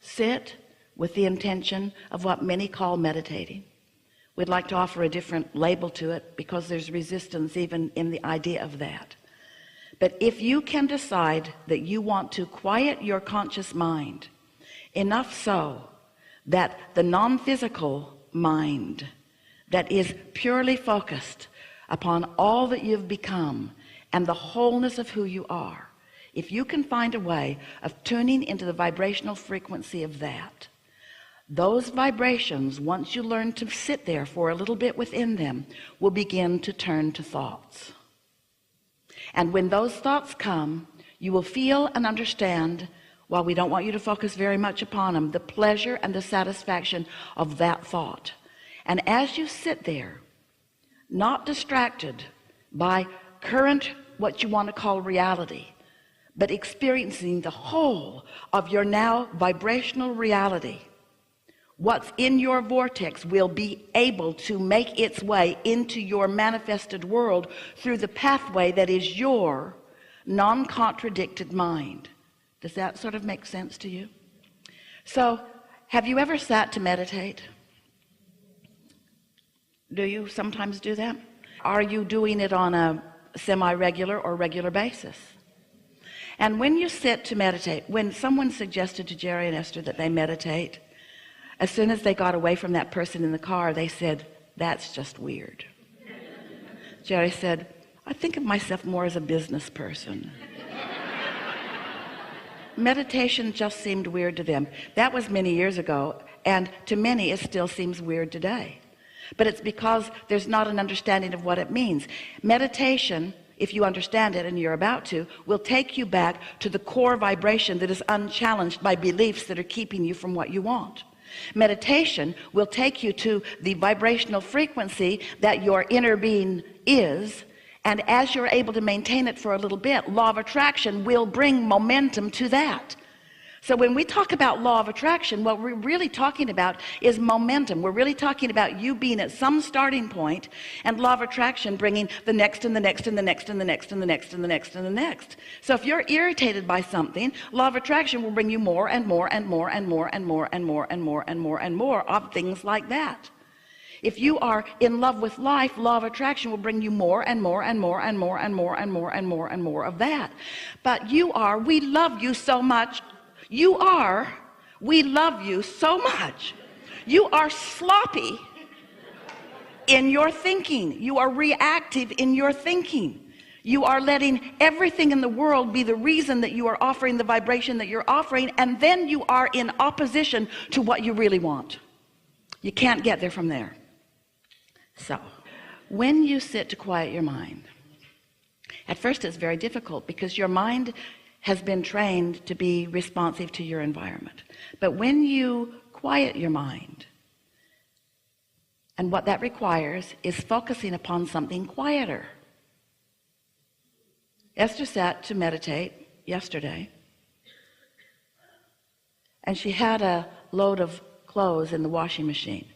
sit with the intention of what many call meditating. We'd like to offer a different label to it because there's resistance even in the idea of that. But if you can decide that you want to quiet your conscious mind enough so that the non-physical mind that is purely focused upon all that you've become and the wholeness of who you are, if you can find a way of tuning into the vibrational frequency of that, those vibrations, once you learn to sit there for a little bit within them, will begin to turn to thoughts. And when those thoughts come, you will feel and understand, while we don't want you to focus very much upon them, the pleasure and the satisfaction of that thought. And as you sit there, not distracted by current, what you want to call reality, but experiencing the whole of your now vibrational reality, what's in your vortex will be able to make its way into your manifested world through the pathway that is your non-contradicted mind. Does that sort of make sense to you? So have you ever sat to meditate? Do you sometimes do that? Are you doing it on a semi-regular or regular basis? And when you sit to meditate, when someone suggested to Jerry and Esther that they meditate, as soon as they got away from that person in the car, they said, "That's just weird." Jerry said, "I think of myself more as a business person." Meditation just seemed weird to them. That was many years ago, and to many it still seems weird today. But it's because there's not an understanding of what it means. Meditation, if you understand it, and you're about to, will take you back to the core vibration that is unchallenged by beliefs that are keeping you from what you want. Meditation will take you to the vibrational frequency that your inner being is, and as you're able to maintain it for a little bit, law of attraction will bring momentum to that. So when we talk about law of attraction, what we're really talking about is momentum. We're really talking about you being at some starting point, and law of attraction bringing the next and the next and the next and the next and the next and the next and the next. So if you're irritated by something, law of attraction will bring you more and more and more and more and more and more and more and more and more of things like that. If you are in love with life, law of attraction will bring you more and more and more and more and more and more and more and more of that. But we love you so much. We love you so much. You are sloppy in your thinking. You are reactive in your thinking. You are letting everything in the world be the reason that you are offering the vibration that you're offering, and then you are in opposition to what you really want. You can't get there from there. So when you sit to quiet your mind, at first it's very difficult because your mind has been trained to be responsive to your environment. But when you quiet your mind, and what that requires is focusing upon something quieter. Esther sat to meditate yesterday, and she had a load of clothes in the washing machine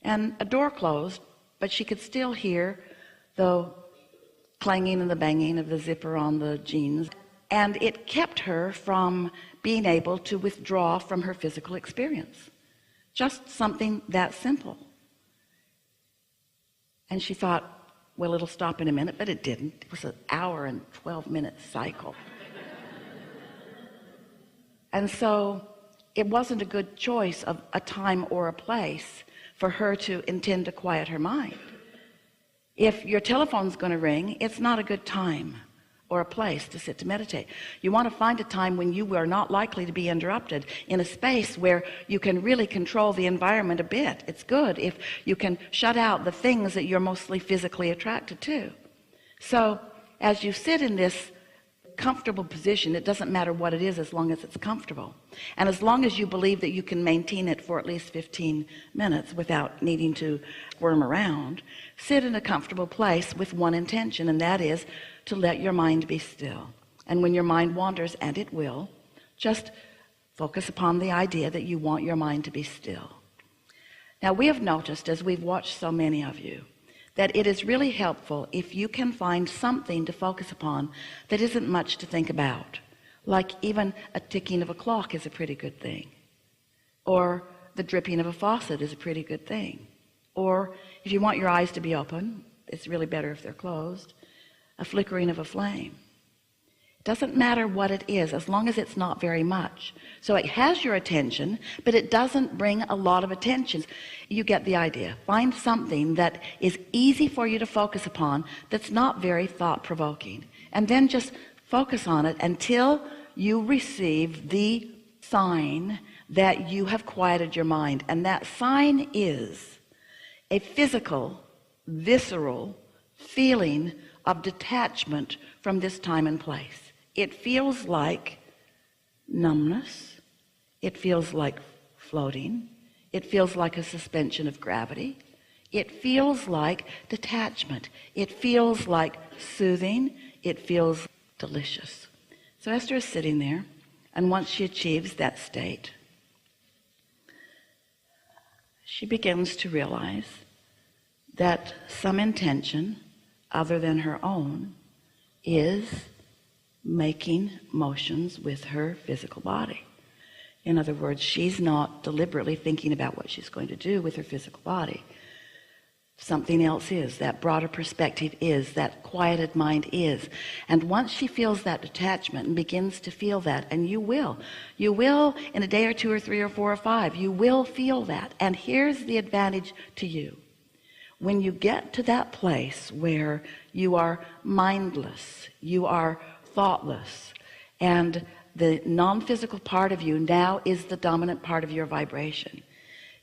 and a door closed, but she could still hear the clanging and the banging of the zipper on the jeans. And it kept her from being able to withdraw from her physical experience. Just something that simple. And she thought, well, it'll stop in a minute, but it didn't. It was an hour and 12-minute cycle. And so it wasn't a good choice of a time or a place for her to intend to quiet her mind. If your telephone's going to ring, it's not a good time or a place to sit to meditate. You want to find a time when you are not likely to be interrupted, in a space where you can really control the environment a bit. It's good if you can shut out the things that you're mostly physically attracted to. So as you sit in this comfortable position, it doesn't matter what it is as long as it's comfortable, and as long as you believe that you can maintain it for at least 15 minutes without needing to worm around, sit in a comfortable place with one intention, and that is to let your mind be still. And when your mind wanders, and it will, just focus upon the idea that you want your mind to be still. Now, we have noticed, as we've watched so many of you, that it is really helpful if you can find something to focus upon that isn't much to think about. Like even a ticking of a clock is a pretty good thing. or the dripping of a faucet is a pretty good thing. Or if you want your eyes to be open, it's really better if they're closed, a flickering of a flame. It doesn't matter what it is, as long as it's not very much. So it has your attention, but it doesn't bring a lot of attention. You get the idea. Find something that is easy for you to focus upon, that's not very thought-provoking, and then just focus on it until you receive the sign that you have quieted your mind. And that sign is a physical, visceral feeling of detachment from this time and place. It feels like numbness. It feels like floating. It feels like a suspension of gravity. It feels like detachment. It feels like soothing. It feels delicious. So Esther is sitting there, and once she achieves that state, she begins to realize that some intention other than her own is making motions with her physical body. In other words, she's not deliberately thinking about what she's going to do with her physical body. Something else is, that broader perspective is, that quieted mind is. And once she feels that detachment and begins to feel that, and you will in a day or two or three or four or five, you will feel that. And here's the advantage to you. When you get to that place where you are mindless, you are thoughtless, and the non-physical part of you now is the dominant part of your vibration,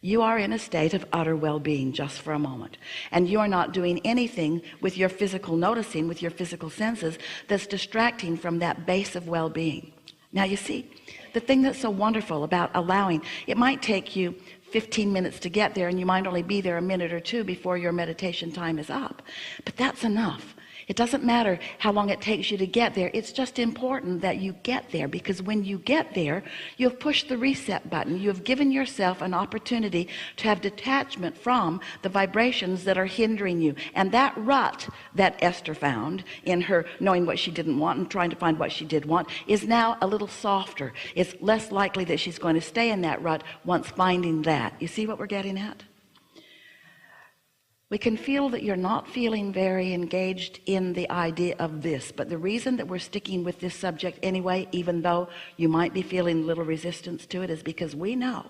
you are in a state of utter well-being just for a moment, and you are not doing anything with your physical noticing, with your physical senses, that's distracting from that base of well-being. Now you see, the thing that's so wonderful about allowing, it might take you 15 minutes to get there, and you might only be there a minute or two before your meditation time is up, but that's enough. It doesn't matter how long it takes you to get there. It's just important that you get there, because when you get there, you have pushed the reset button. You have given yourself an opportunity to have detachment from the vibrations that are hindering you. And that rut that Esther found in her knowing what she didn't want and trying to find what she did want is now a little softer. It's less likely that she's going to stay in that rut once finding that. You see what we're getting at? We can feel that you're not feeling very engaged in the idea of this, but the reason that we're sticking with this subject anyway, even though you might be feeling a little resistance to it, is because we know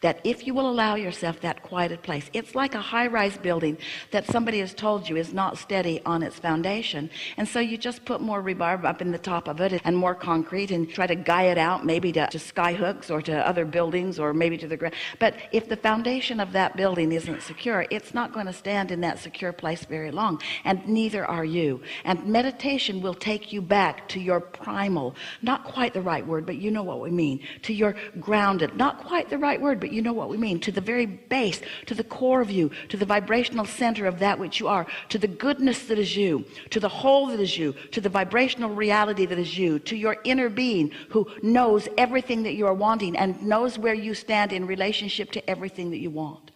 that if you will allow yourself that quieted place, it's like a high-rise building that somebody has told you is not steady on its foundation, and so you just put more rebar up in the top of it and more concrete and try to guy it out, maybe to sky hooks or to other buildings or maybe to the ground. But if the foundation of that building isn't secure, it's not going to stand in that secure place very long, and neither are you. And meditation will take you back to your primal, not quite the right word, but you know what we mean, to your grounded, not quite the right word, but you know what we mean, to the very base, to the core of you, to the vibrational center of that which you are, to the goodness that is you, to the whole that is you, to the vibrational reality that is you, to your inner being who knows everything that you are wanting and knows where you stand in relationship to everything that you want.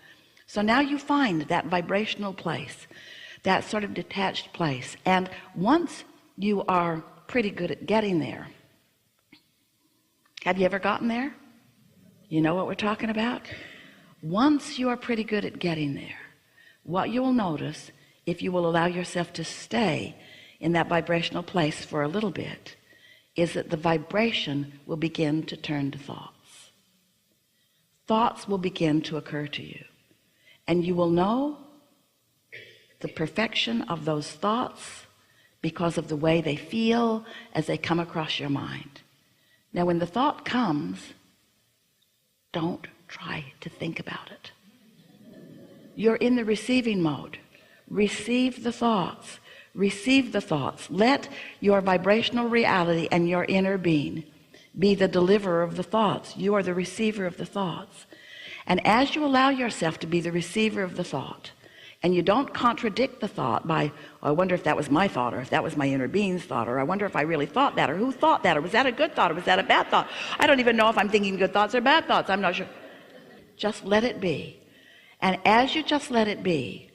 So now you find that vibrational place, that sort of detached place, and once you are pretty good at getting there. Have you ever gotten there? You know what we're talking about? Once you are pretty good at getting there, what you will notice, if you will allow yourself to stay in that vibrational place for a little bit, is that the vibration will begin to turn to thoughts. Thoughts will begin to occur to you, and you will know the perfection of those thoughts because of the way they feel as they come across your mind. Now when the thought comes, don't try to think about it. You're in the receiving mode. Receive the thoughts. Receive the thoughts. Let your vibrational reality and your inner being be the deliverer of the thoughts. You are the receiver of the thoughts. And as you allow yourself to be the receiver of the thought, and you don't contradict the thought by, oh, I wonder if that was my thought, or if that was my inner being's thought, or I wonder if I really thought that, or who thought that, or was that a good thought, or was that a bad thought? I don't even know if I'm thinking good thoughts or bad thoughts. I'm not sure. Just let it be. And as you just let it be,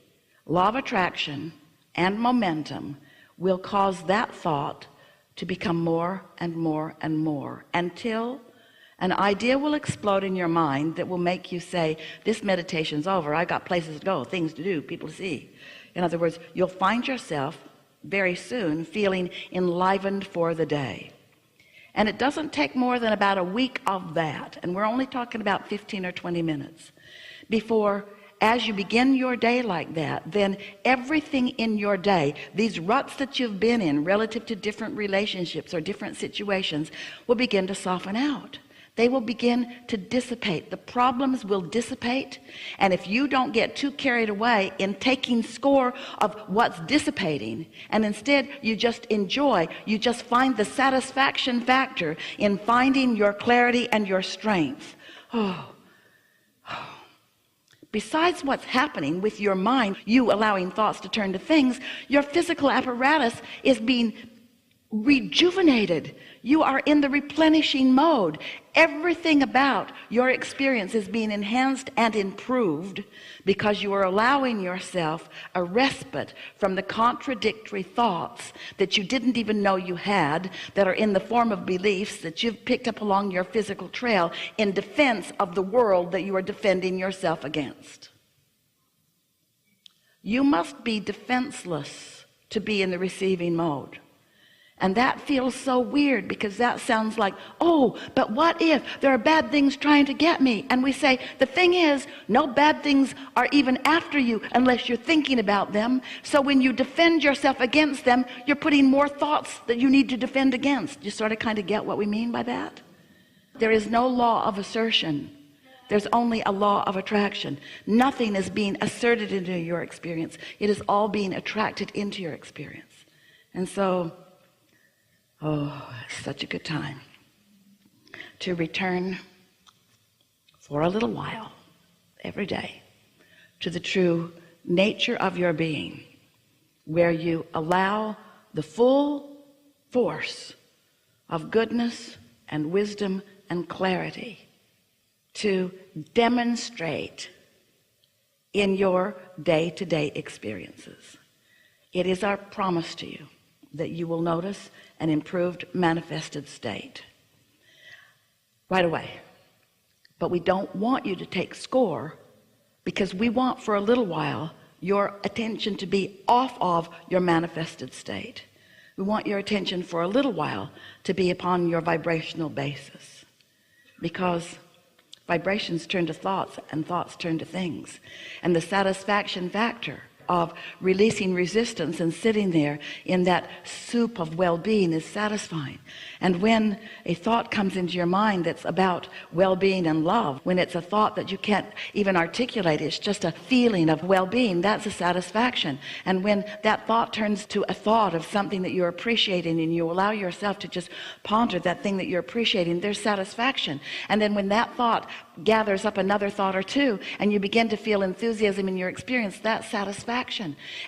law of attraction and momentum will cause that thought to become more and more and more until An idea will explode in your mind that will make you say, this meditation's over. I got places to go, things to do, people to see. In other words, you'll find yourself very soon feeling enlivened for the day. And it doesn't take more than about a week of that, and we're only talking about 15 or 20 minutes, before, as you begin your day like that, then everything in your day, these ruts that you've been in relative to different relationships or different situations, will begin to soften out. They will begin to dissipate. The problems will dissipate. And if you don't get too carried away in taking score of what's dissipating, and instead you just enjoy, you just find the satisfaction factor in finding your clarity and your strength. Besides what's happening with your mind, you allowing thoughts to turn to things, your physical apparatus is being rejuvenated. You are in the replenishing mode. Everything about your experience is being enhanced and improved because you are allowing yourself a respite from the contradictory thoughts that you didn't even know you had, that are in the form of beliefs that you've picked up along your physical trail in defense of the world that you are defending yourself against. You must be defenseless to be in the receiving mode. And that feels so weird, because that sounds like, oh, but what if there are bad things trying to get me? And we say, the thing is, no bad things are even after you unless you're thinking about them. So when you defend yourself against them, you're putting more thoughts that you need to defend against. You sort of kind of get what we mean by that? There is no law of assertion. There's only a law of attraction. Nothing is being asserted into your experience. It is all being attracted into your experience. And so, oh, it's such a good time to return for a little while every day to the true nature of your being, where you allow the full force of goodness and wisdom and clarity to demonstrate in your day-to-day experiences. It is our promise to you that you will notice an improved manifested state right away. But we don't want you to take score, because we want for a little while your attention to be off of your manifested state. We want your attention for a little while to be upon your vibrational basis, because vibrations turn to thoughts and thoughts turn to things, and the satisfaction factor of releasing resistance and sitting there in that soup of well-being is satisfying. And when a thought comes into your mind that's about well-being and love, when it's a thought that you can't even articulate, it's just a feeling of well-being, that's a satisfaction. And when that thought turns to a thought of something that you're appreciating, and you allow yourself to just ponder that thing that you're appreciating, there's satisfaction. And then when that thought gathers up another thought or two, and you begin to feel enthusiasm in your experience, that's satisfaction.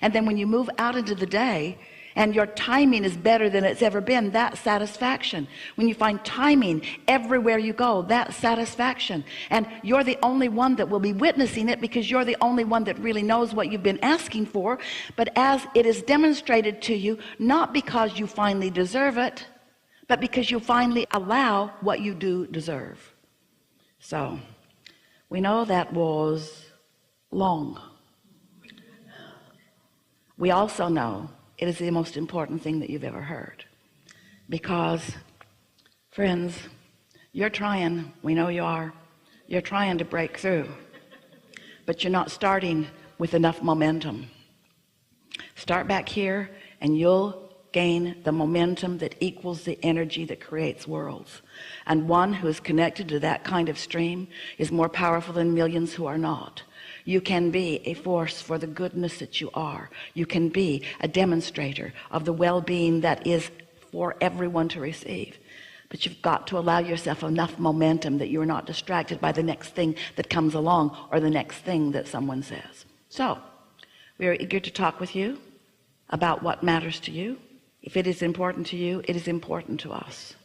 And then when you move out into the day and your timing is better than it's ever been, that's satisfaction. When you find timing everywhere you go, that's satisfaction. And you're the only one that will be witnessing it, because you're the only one that really knows what you've been asking for. But as it is demonstrated to you, not because you finally deserve it, but because you finally allow what you do deserve. So we know that was long. We also know it is the most important thing that you've ever heard, because, friends, you're trying, we know you are, you're trying to break through, but you're not starting with enough momentum. Start back here and you'll gain the momentum that equals the energy that creates worlds. And one who is connected to that kind of stream is more powerful than millions who are not. You can be a force for the goodness that you are. You can be a demonstrator of the well-being that is for everyone to receive. But you've got to allow yourself enough momentum that you're not distracted by the next thing that comes along, or the next thing that someone says. So we are eager to talk with you about what matters to you. If it is important to you, it is important to us.